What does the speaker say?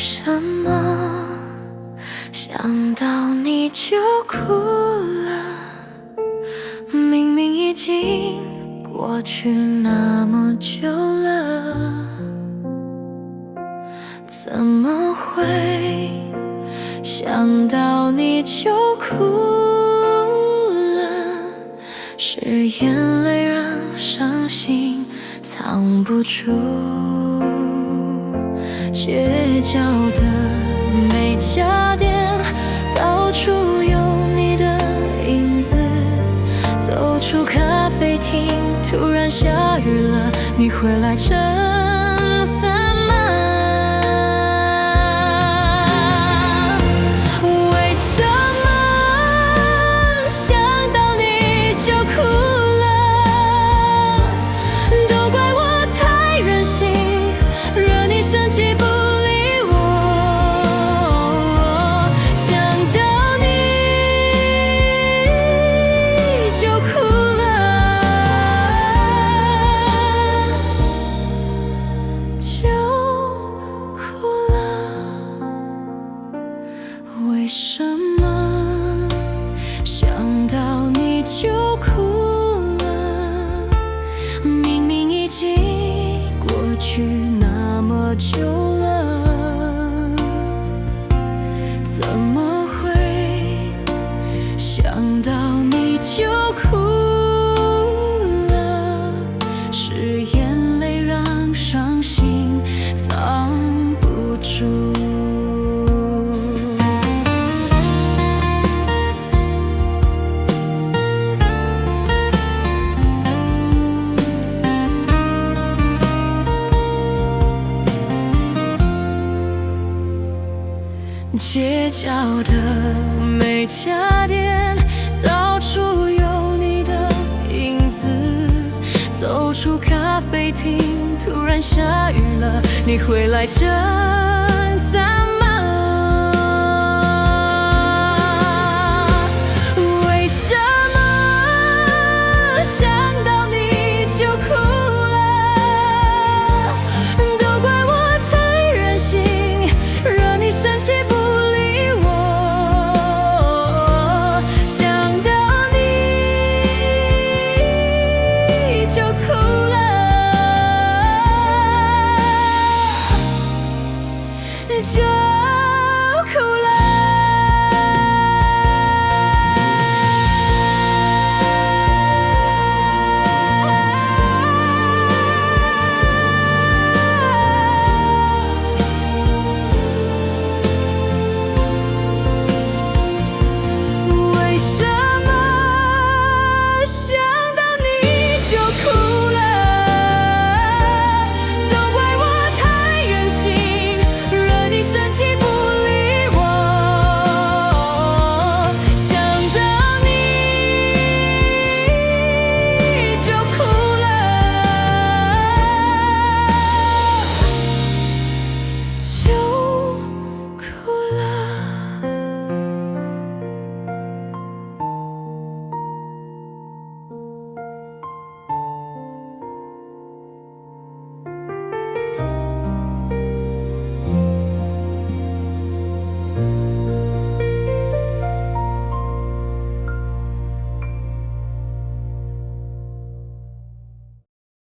什么想到你就哭了？明明已经过去那么久了，怎么会想到你就哭了？是眼泪让伤心藏不住，街角的每家店到处有你的影子，走出咖啡厅，突然下雨了，你会来撑伞吗？为什么想到你就哭了？都怪我太任性，惹你生气不理我。想到你就哭了，就哭了。为什么想到你就哭了？明明已经过去那么久了，怎么会想到你就哭了？是眼泪让伤心藏不住。街角的每家店，到处有你的影子，走出咖啡厅，突然下雨了，你会来撑伞吗？为什么想到你就哭了？都怪我太任性，惹你生气不理我。想到你就哭了，就哭了。为什么想到你就哭了？都怪我太任性，惹你生气不理我。想到你就哭了，就哭了。